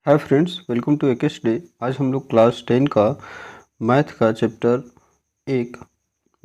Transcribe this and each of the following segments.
Hi friends, welcome to Akesh day. आज हम लोग क्लास 10 का मैथ का चैप्टर एक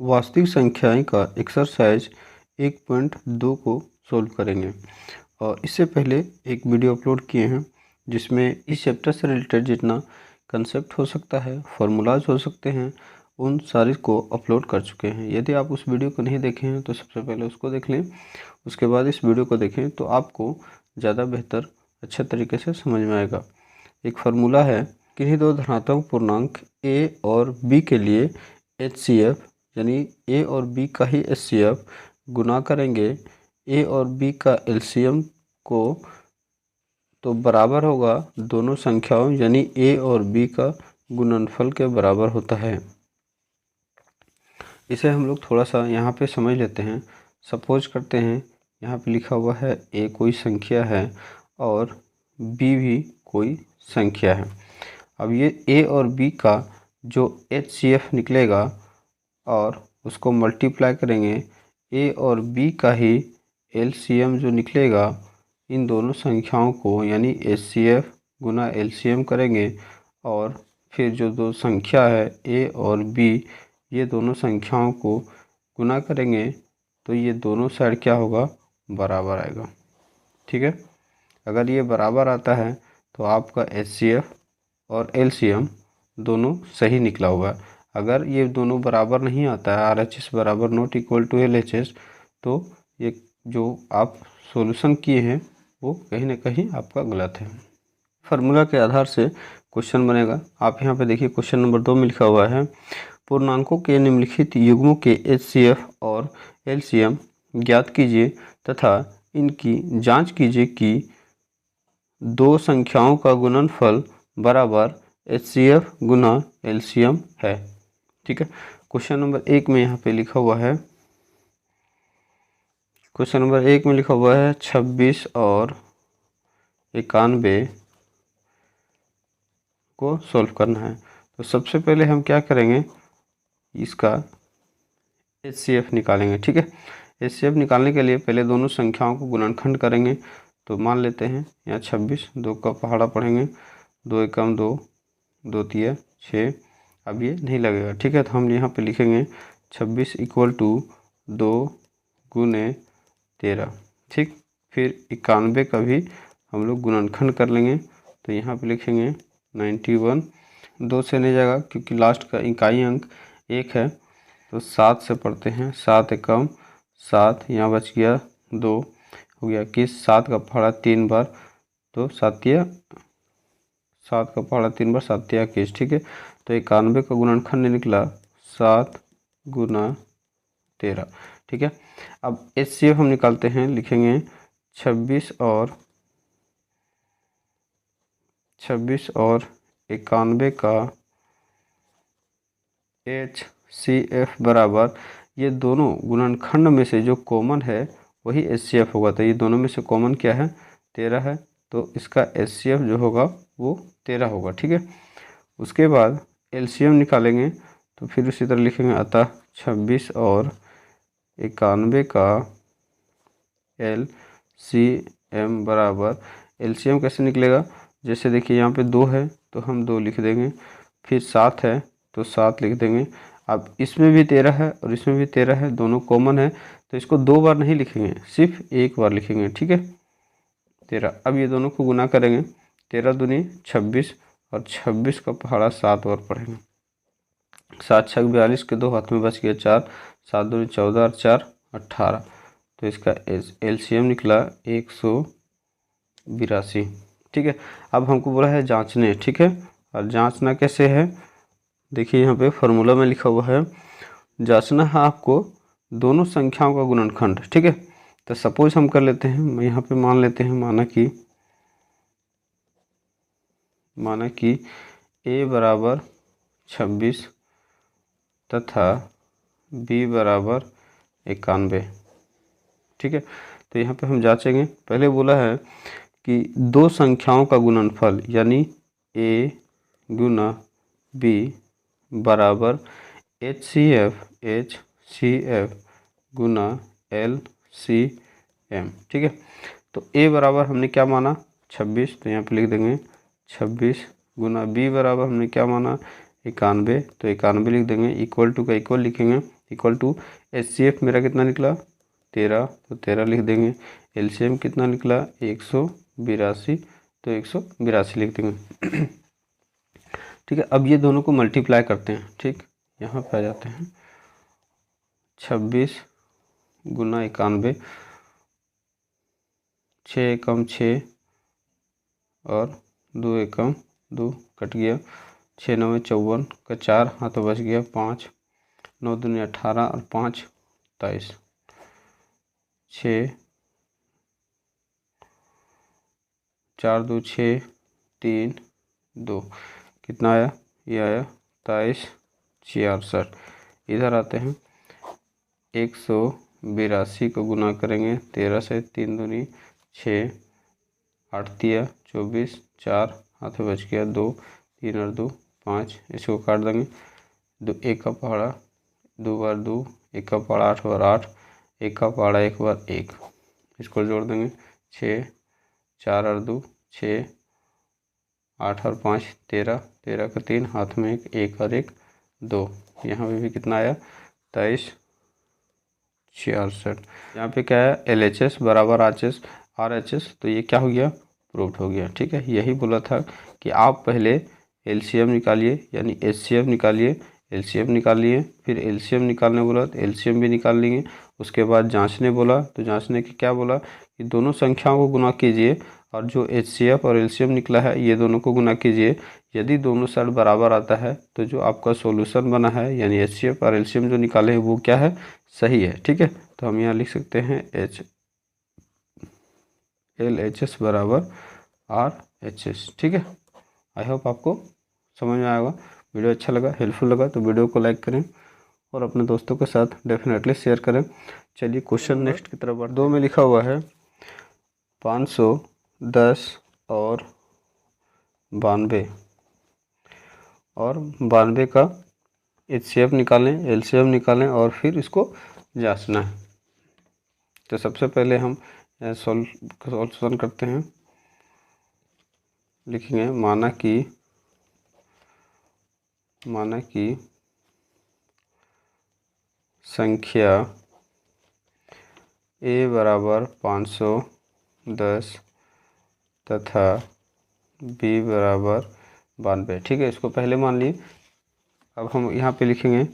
वास्तविक संख्याएं का एक्सरसाइज 1.2 को सोल्व करेंगे। और इससे पहले एक वीडियो अपलोड किए हैं जिसमें इस चैप्टर से रिलेटेड जितना कंसेप्ट हो सकता है, फार्मूलाज हो सकते हैं, उन सारे को अपलोड कर चुके हैं। यदि आप उस वीडियो को नहीं देखे हैं तो सबसे पहले उसको देख लें, उसके बाद इस वीडियो को देखें तो आपको ज़्यादा बेहतर अच्छे तरीके से समझ में आएगा। एक फार्मूला है, किन्हीं दो धनात्मक पूर्णांक a और b के लिए HCF यानी a और b का ही HCF गुना करेंगे a और b का LCM को तो बराबर होगा दोनों संख्याओं यानी a और b का गुणनफल के बराबर होता है। इसे हम लोग थोड़ा सा यहाँ पे समझ लेते हैं। सपोज करते हैं यहाँ पे लिखा हुआ है a कोई संख्या है और b भी कोई संख्या है। अब ये a और b का जो HCF निकलेगा और उसको मल्टीप्लाई करेंगे a और b का ही LCM जो निकलेगा, इन दोनों संख्याओं को यानी HCF गुना LCM करेंगे और फिर जो दो संख्या है a और b, ये दोनों संख्याओं को गुना करेंगे तो ये दोनों साइड क्या होगा, बराबर आएगा। ठीक है, अगर ये बराबर आता है तो आपका HCF और LCM दोनों सही निकला हुआ है। अगर ये दोनों बराबर नहीं आता है, RHS बराबर नॉट इक्वल टू LHS, तो ये जो आप सॉल्यूशन किए हैं वो कहीं ना कहीं आपका गलत है। फार्मूला के आधार से क्वेश्चन बनेगा। आप यहाँ पे देखिए क्वेश्चन नंबर 2 में लिखा हुआ है, पूर्णांकों के निम्नलिखित युग्मों के HCF और LCM ज्ञात कीजिए तथा इनकी जांच कीजिए कि दो संख्याओं का गुणनफल बराबर HCF गुना LCM है। ठीक है, क्वेश्चन नंबर 1 में यहाँ पे लिखा हुआ है, क्वेश्चन नंबर 1 में लिखा हुआ है 26 और 91 को सॉल्व करना है। तो सबसे पहले हम क्या करेंगे, इसका HCF निकालेंगे। ठीक है, HCF निकालने के लिए पहले दोनों संख्याओं को गुणनखंड करेंगे। तो मान लेते हैं यहाँ 26, 2 का पहाड़ा पढ़ेंगे, 2 एकम 2, 2 तिया 6। अब ये नहीं लगेगा। ठीक है, तो हम यहाँ पे लिखेंगे 26 इक्वल टू 2 गुने 13। ठीक, फिर 91 का भी हम लोग गुणनखंड कर लेंगे। तो यहाँ पे लिखेंगे 91, 2 से नहीं जाएगा क्योंकि लास्ट का इकाई अंक 1 है। तो 7 से पढ़ते हैं, 7 एकम 7, यहाँ बच गया 2, हो गया कि 7 का पहाड़ा 3 बार, तो 7 का पहाड़ा 3 बार 7 21। ठीक है, तो 91 का गुणनखंड निकला 7 गुना 13। ठीक है, अब HCF हम निकालते हैं, लिखेंगे 26 और 91 का HCF बराबर, ये दोनों गुणनखंड में से जो कॉमन है वही HCF होगा। तो ये दोनों में से कॉमन क्या है, 13 है, तो इसका HCF जो होगा वो 13 होगा। ठीक है, उसके बाद LCM निकालेंगे। तो फिर उसी तरह लिखेंगे, अतः 26 और 91 का LCM बराबर, LCM कैसे निकलेगा, जैसे देखिए यहाँ पे 2 है तो हम 2 लिख देंगे, फिर 7 है तो 7 लिख देंगे। अब इसमें भी 13 है और इसमें भी 13 है, दोनों कॉमन है, तो इसको 2 बार नहीं लिखेंगे, सिर्फ एक बार लिखेंगे। ठीक है, 13। अब ये दोनों को गुना करेंगे, 13 दूनी 26 और 26 का पहाड़ा 7 बार पढ़ेंगे, 7 छक 42 के 2 हाथ में बच गया 4, 7 दूनी 14 और 4 18। तो इसका LCM निकला 182। ठीक है, अब हमको बोला है जांचने। ठीक है, और जांचना कैसे है, देखिए यहाँ पे फार्मूला में लिखा हुआ है, जांचना है आपको दोनों संख्याओं का गुणनखंड। ठीक है, तो सपोज हम कर लेते हैं, यहाँ पे मान लेते हैं, माना कि A बराबर 26 तथा B बराबर 91। ठीक है, तो यहाँ पे हम जांचेंगे। पहले बोला है कि दो संख्याओं का गुणनफल यानी A गुना B बराबर HCF गुना LCM। ठीक है, तो A बराबर हमने क्या माना, 26, तो यहाँ पे लिख देंगे 26 गुना b बराबर हमने क्या माना 91, तो 91 लिख देंगे। इक्वल टू का इक्वल लिखेंगे, इक्वल टू HCF मेरा कितना निकला 13, तो 13 लिख देंगे। LCM कितना निकला 182, तो 182 लिख देंगे। ठीक है, अब ये दोनों को मल्टीप्लाई करते हैं। ठीक, यहाँ पे आ जाते हैं 26 गुना 91, 6 एकम 6 और 2 एकम 2 कट गया, 6 9 54 का 4 हाथों बच गया 5, 9 दूनी 18 और 5 23, 6 4 2 6 3 2 कितना आया, ये आया 23 66। इधर आते हैं 182 को गुना करेंगे 13 से, 3 दूनी 6, 8 तिया 24, 4 हाथ में बच गया 2, 3 और 2 5, इसको काट देंगे। 2 1 का पहाड़ा 2 बार 2, 1 का पहाड़ा 8 बार 8, 1 का पहाड़ा 1 बार 1, इसको जोड़ देंगे 6, 4 और 2 6, 8 और 5 13, 13 का 3 हाथ में 1, 1 और 1 2, यहाँ पे भी कितना आया 23 66। यहाँ पे क्या है LHS बराबर RHS, तो ये क्या हो गया प्रूव्ड हो गया। ठीक है, यही बोला था कि आप पहले LCM निकालिए यानी HCF निकालिए, LCM निकाल लिए, फिर LCM निकालने बोला तो LCM भी निकाल लेंगे। उसके बाद जांचने बोला तो जांचने की क्या बोला कि दोनों संख्याओं को गुना कीजिए और जो HCF और LCM निकला है ये दोनों को गुना कीजिए। यदि दोनों साइड बराबर आता है तो जो आपका सॉल्यूशन बना है यानी HCF और LCM जो निकाले हैं वो क्या है सही है। ठीक है, तो हम यहाँ लिख सकते हैं LHS बराबर RHS। ठीक है, आई होप आपको समझ में आएगा। वीडियो अच्छा लगा, हेल्पफुल लगा तो वीडियो को लाइक करें और अपने दोस्तों के साथ डेफिनेटली शेयर करें। चलिए क्वेश्चन नेक्स्ट की तरफ बढ़ते हैं। 2 में लिखा हुआ है 510 और 92 का HCF निकालें, LCM निकालें और फिर इसको जांचना है। तो सबसे पहले हम सॉल्यूशन करते हैं। लिखेंगे माना कि संख्या A बराबर 510 तथा B बराबर 92। ठीक है, इसको पहले मान लिए। अब हम यहाँ पे लिखेंगे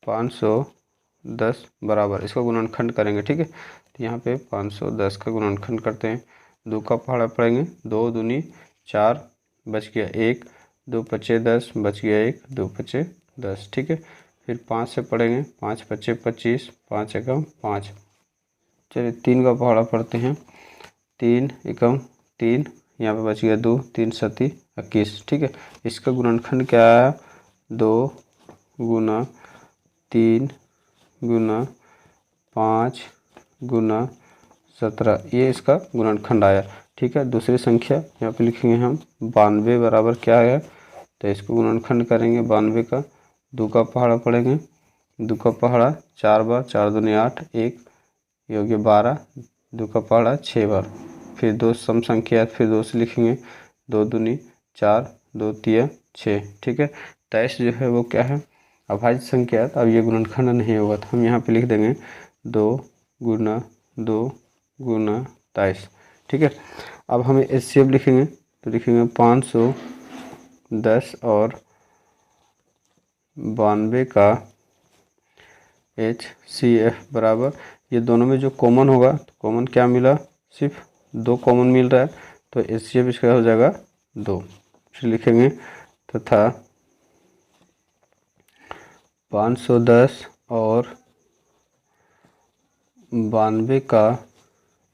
510 बराबर, इसका गुणनखंड करेंगे। ठीक है, तो यहाँ पे 510 का गुणनखंड करते हैं। 2 का पहाड़ा पड़ेंगे, 2 दूनी 4 बच गया 1, 2 पचे 10 बच गया 1, 2 पचे 10। ठीक है, फिर 5 से पढ़ेंगे, 5 पचे 25, 5 एकम 5। चलिए 3 का पहाड़ा पढ़ते हैं, 3 एकम 3, यहाँ पे बच गया 2, 3 सती 21। ठीक है, इसका गुणनखंड क्या आया 2 गुना 3 गुना 5 गुना 17, ये इसका गुणनखंड आया। ठीक है, दूसरी संख्या यहाँ पे लिखेंगे हम 92 बराबर क्या है, तो इसको गुणनखंड करेंगे 92 का। 2 का पहाड़ा पढ़ेंगे, 2 का पहाड़ा 4 बार, 4 दूनी 8, 1 ये हो गया 12, 2 का पहाड़ा 6 बार। फिर 2 सम संख्या फिर 2 से लिखेंगे, 2 दूनी 4, 2 तिया 6। ठीक है, 23 जो है वो क्या है अभाज्य संख्या है, तो अब ये गुणनखंड नहीं होगा तो हम यहाँ पे लिख देंगे 2 गुना 2 गुना 23। ठीक है, अब हमें HCF लिखेंगे तो लिखेंगे 510 और 92 का HCF बराबर, ये दोनों में जो कॉमन होगा तो कॉमन क्या मिला सिर्फ 2 कॉमन मिल रहा है, तो HCF इसका हो जाएगा 2। फिर लिखेंगे तथा 510 और 92 का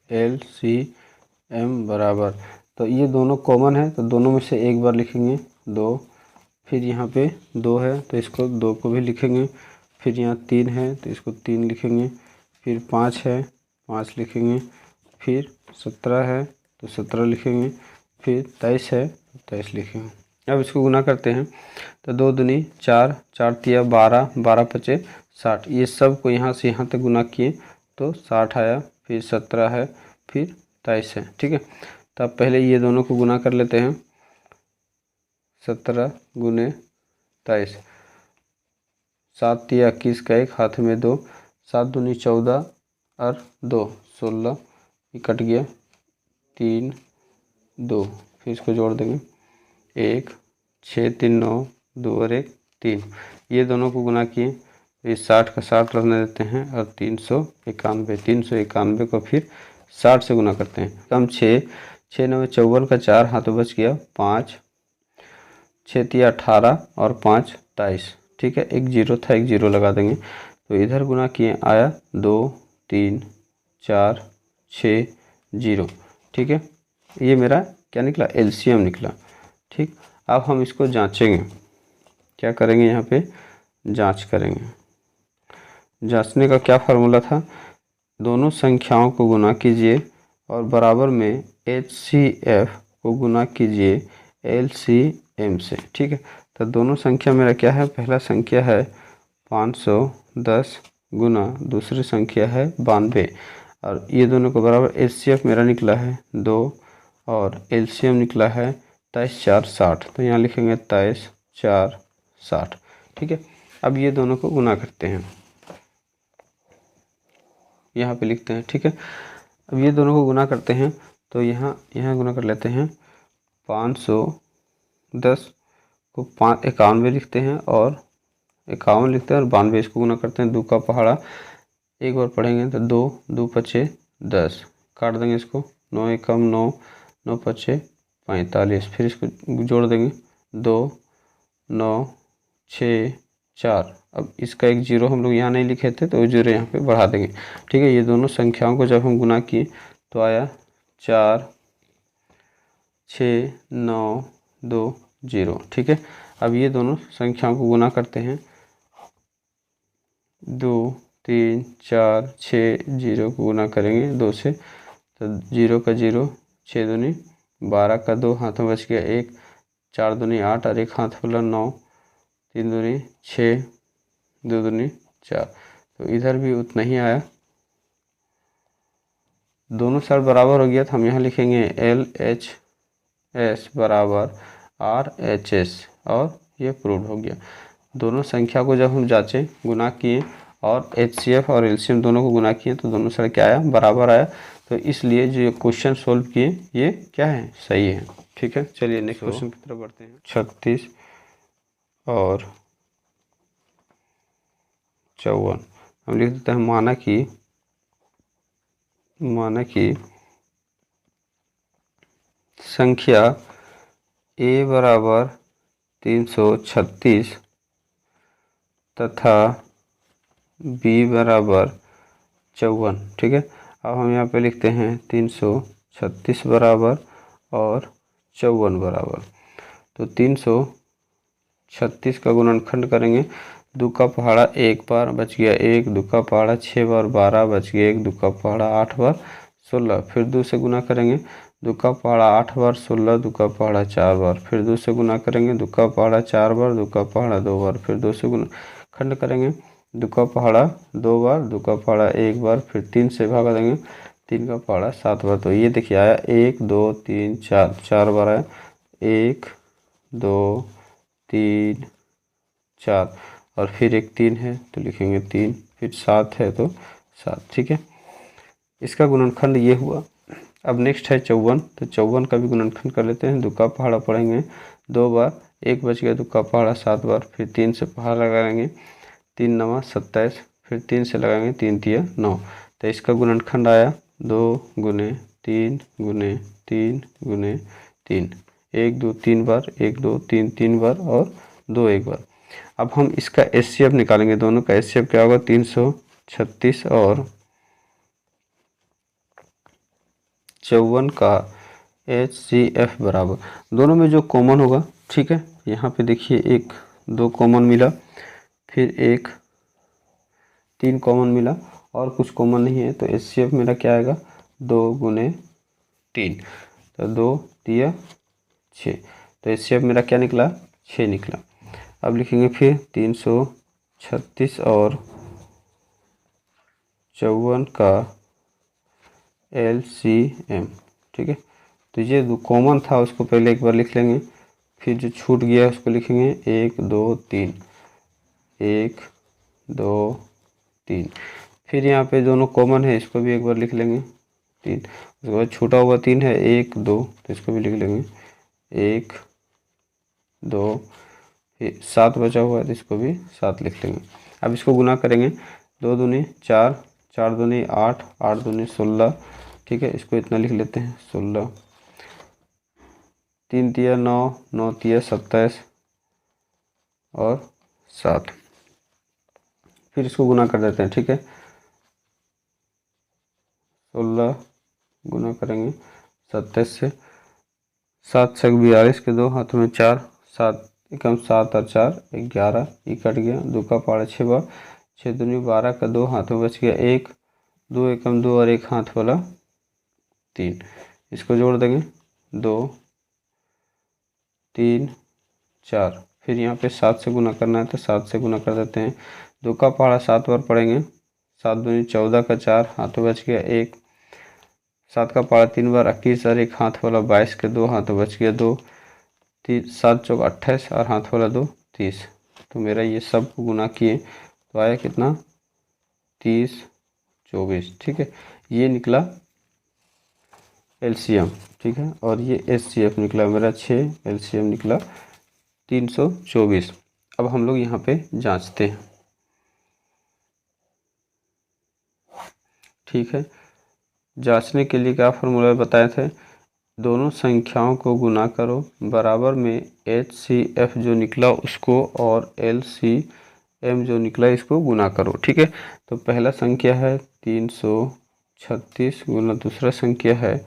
LCM बराबर, तो ये दोनों कॉमन है तो दोनों में से एक बार लिखेंगे 2, फिर यहाँ पे 2 है तो इसको 2 को भी लिखेंगे, फिर यहाँ 3 है तो इसको 3 लिखेंगे, फिर 5 है 5 लिखेंगे, फिर 17 है तो 17 लिखेंगे, फिर 23 है तो 23 लिखेंगे। अब इसको गुना करते हैं तो 2 दूनी 4, 4 तिया 12, 12 पचे 60, ये सब को यहाँ से यहाँ तक गुना किए तो 60 आया, फिर 17 है, फिर 23 है। ठीक है, तो अब पहले ये दोनों को गुना कर लेते हैं। 17 गुने 23, 7 तिया 21 का 1, हाथ में 2, 7 दूनी 14 और 2 16, ये कट गया 3 2, फिर इसको जोड़ देंगे 1 6 3 9 2 और 1 3, ये दोनों को गुना किए तो ये 60 का 60 रहने देते हैं और 391 को फिर 60 से गुना करते हैं। कम 6 6 9 54 का 4, हाथों बच गया 5, 6 तिया 18 और 5 23, ठीक है। एक जीरो था, एक जीरो लगा देंगे तो इधर गुना किए आया 2 3 4 6 0, ठीक है। ये मेरा क्या निकला, एलसीएम निकला, ठीक। अब हम इसको जांचेंगे, क्या करेंगे, यहाँ पे जांच करेंगे। जांचने का क्या फार्मूला था, दोनों संख्याओं को गुना कीजिए और बराबर में HCF को गुना कीजिए LCM से, ठीक है। तो दोनों संख्या मेरा क्या है, पहला संख्या है 510 गुना दूसरी संख्या है 92 और ये दोनों को बराबर HCF मेरा निकला है 2 और LCM निकला है 23 4 60, तो यहाँ लिखेंगे 23 4 60, ठीक है। अब ये दोनों को गुना करते हैं, यहाँ पे लिखते हैं, ठीक है। अब ये दोनों को गुना करते हैं तो यहाँ गुना कर लेते हैं, 510 को 91 लिखते हैं और 51 लिखते हैं और 92 इसको गुना करते हैं, 2 का पहाड़ा एक बार पढ़ेंगे तो 2 2 पचे 10, काट देंगे इसको, 9 एकम 9 9 पचे 45, फिर इसको जोड़ देंगे 2 9 6 4, अब इसका एक जीरो हम लोग यहाँ नहीं लिखे थे तो जीरो यहाँ पे बढ़ा देंगे, ठीक है। ये दोनों संख्याओं को जब हम गुना किए तो आया 4 6 9 2 0, ठीक है। अब ये दोनों संख्याओं को गुना करते हैं, 2 3 4 6 0 को गुना करेंगे 2 से तो 0 का 0, 6 दूनी 12 का 2, हाथों बच गया 1, 4 दूनी 8 और 1 हाथ बोला 9, 3 दूनी 6, 2 दूनी 4, तो इधर भी उतना ही आया, दोनों साइड बराबर हो गया तो हम यहाँ लिखेंगे LHS बराबर RHS और ये प्रूव हो गया। दोनों संख्या को जब हम जांचे गुना किए और HCF और LCM दोनों को गुना किए तो दोनों साइड क्या आया, बराबर आया, तो इसलिए जो क्वेश्चन सोल्व किए ये क्या है, सही है, ठीक है। चलिए नेक्स्ट क्वेश्चन की तरफ बढ़ते हैं। 36 और 54 हम लिख देते हैं, माना कि संख्या A बराबर 336 तथा B बराबर 54, ठीक है। अब हम यहाँ पे लिखते हैं 336 बराबर और 54 बराबर, तो 336 का गुणनखंड करेंगे, 2 का पहाड़ा 1 बार बच गया 1, 2 का पहाड़ा 6 बार 12 बच गया 1, 2 का पहाड़ा 8 बार 16, फिर 2 से गुना करेंगे, 2 का पहाड़ा 8 बार 16, 2 का पहाड़ा 4 बार, फिर 2 से गुना करेंगे, 2 का पहाड़ा 4 बार, 2 का पहाड़ा 2 बार, फिर 2 से गुना खंड करेंगे, 2 का पहाड़ा 2 बार, 2 का पहाड़ा 1 बार, फिर 3 से भागा देंगे, 3 का पहाड़ा 7 बार, तो ये देखिए आया 1 2 3 4, 4 बार आया, 1 2 3 4 और फिर एक 3 है तो लिखेंगे 3, फिर 7 है तो 7, ठीक है। इसका गुणनखंड ये हुआ। अब नेक्स्ट है 54, तो 54 का भी गुणनखंड कर लेते हैं, 2 का पहाड़ा पढ़ेंगे 2 बार, 1 बच गया, 2 का पहाड़ा 7 बार, फिर 3 से पहाड़ा लगाएंगे, 3 9 27, फिर 3 से लगाएंगे, 3 तिया 9, तो इसका गुणनखंड आया 2 गुने 3 गुने 3 गुने 3, 1 2 3 बार, 1 2 3 3 बार और 2 1 बार। अब हम इसका HCF निकालेंगे, दोनों का HCF क्या होगा, 336 और 54 का HCF बराबर, दोनों में जो कॉमन होगा, ठीक है। यहाँ पे देखिए 1 2 कॉमन मिला, फिर 1 3 कॉमन मिला और कुछ कॉमन नहीं है, तो HCF मेरा क्या आएगा, 2 गुने 3, तो 2 तिया 6, तो HCF मेरा क्या निकला, 6 निकला। अब लिखेंगे फिर 336 और 54 का LCM, ठीक है। तो ये जो कॉमन था उसको पहले एक बार लिख लेंगे, फिर जो छूट गया उसको लिखेंगे 1 2 3, 1 2 3। फिर यहाँ पे दोनों कॉमन है, इसको भी एक बार लिख लेंगे 3। उसके बाद छूटा हुआ 3 है 1 2, तो इसको भी लिख लेंगे 1 2। फिर 7 बचा हुआ है तो इसको भी 7 लिख लेंगे। अब इसको गुना करेंगे, 2 दूनी 4, 4 दूनी 8, 8 दूनी 16, ठीक है, इसको इतना लिख लेते हैं 16। 3 तिया 9, 9 तिया 27 और 7। फिर इसको गुना कर देते हैं, ठीक है, 16 गुना करेंगे 27 से, 7 छक 42 के 2 हाथों में 4, 7 एकम 7 और 4 11, ये कट गया, 2 का पाड़ा 6 बार, 6 दूनी 12 का 2 हाथों बच गया 1, 2 एकम 2 और 1 हाथ वाला 3। इसको जोड़ देंगे 2 3 4। फिर यहाँ पे 7 से गुना करना है तो 7 से गुना कर देते हैं, 2 का पहाड़ा 7 बार पढ़ेंगे, 7 दूनी 14 का 4 हाथों बच गया 1, 7 का पहाड़ा 3 बार 21 और 1 हाथ वाला 22 के 2 हाथों बच गया 2, 7 चौक 28 और हाथ वाला 2 30। तो मेरा ये सब गुना किए तो आया कितना 30 24, ठीक है, ये निकला एलसीएम, ठीक है, और ये एचसीएफ निकला मेरा 6, एलसीएम निकला 324। अब हम लोग यहाँ पे जांचते हैं, ठीक है। जांचने के लिए क्या फॉर्मूला बताए थे, दोनों संख्याओं को गुना करो, बराबर में एचसीएफ जो निकला उसको और एलसीएम जो निकला इसको गुना करो, ठीक है। तो पहला संख्या है 336 गुना दूसरा संख्या है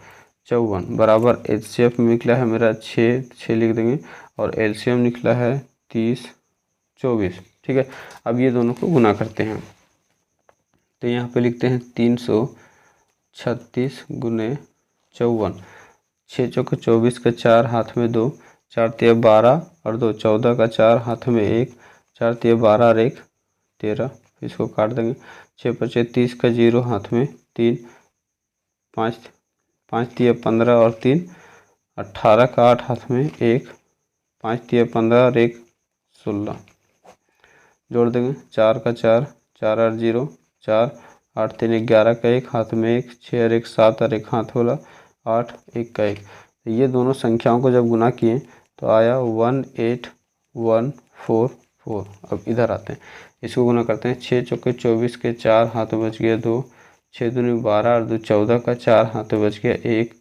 54, बराबर एचसीएफ में निकला है मेरा 6 लिख देंगे और एलसीएम निकला है 30 24, ठीक है। अब ये दोनों को गुना करते हैं, तो यहाँ पे लिखते हैं 336 गुने 54, 6 चौक 24 का 4 हाथ में 2, 4 तिया 12 और 2 14 का 4 हाथ में 1, 4 तिया 12 और 1 13, इसको काट देंगे, 6 पचे 30 का 0 हाथ में 3, 5 तिया 15 और 3 18 का 8 हाथ में 1, 5 तिया 15 और 1 16, जोड़ देंगे 4 का 4, 4 और 0 4, 8 3 11 का 1 हाथ में 1, 6 और 1 7 और 1 हाथ वाला 8 1 का 1। तो ये दोनों संख्याओं को जब गुना किए तो आया 18144। अब इधर आते हैं, इसको गुना करते हैं, 6 चौके 24 के 4 हाथों बच गया 2, 6 दूनी 12 और 2 14 का 4 हाथों बच गया 1,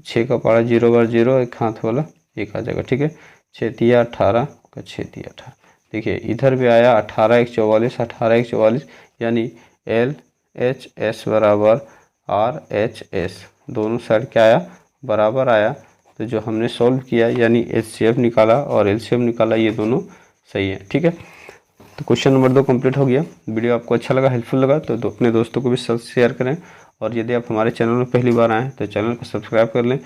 6 का पारा 0 बार 0 1 हाथ वाला 1 आ जाएगा, ठीक है। 6 तिया 18 का 6 तिया 18, देखिए इधर भी आया 18 1 44, 18 1 44, यानी LHS बराबर RHS, दोनों साइड क्या आया बराबर आया। तो जो हमने सॉल्व किया यानी HCF निकाला और LCM निकाला, ये दोनों सही है, ठीक है। तो क्वेश्चन नंबर 2 कंप्लीट हो गया। वीडियो आपको अच्छा लगा, हेल्पफुल लगा तो अपने दोस्तों को भी शेयर करें, और यदि आप हमारे चैनल में पहली बार आएँ तो चैनल को सब्सक्राइब कर लें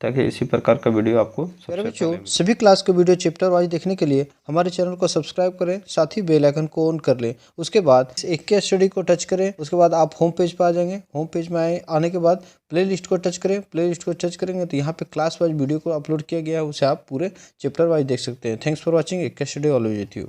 ताकि इसी प्रकार का वीडियो आपको प्यारे बच्चों, सभी क्लास के वीडियो चैप्टर वाइज देखने के लिए हमारे चैनल को सब्सक्राइब करें, साथ ही बेल आइकन को ऑन कर लें। उसके बाद एक के स्टडी को टच करें, उसके बाद आप होम पेज पर आ जाएंगे। होम पेज में आने के बाद प्लेलिस्ट को टच करें, प्लेलिस्ट को टच करेंगे तो यहाँ पे क्लास वाइज वीडियो को अपलोड किया गया है, उसे आप पूरे चैप्टर वाइज देख सकते हैं। Thanks for watching. एक के स्टडी ऑलवेज विथ यू।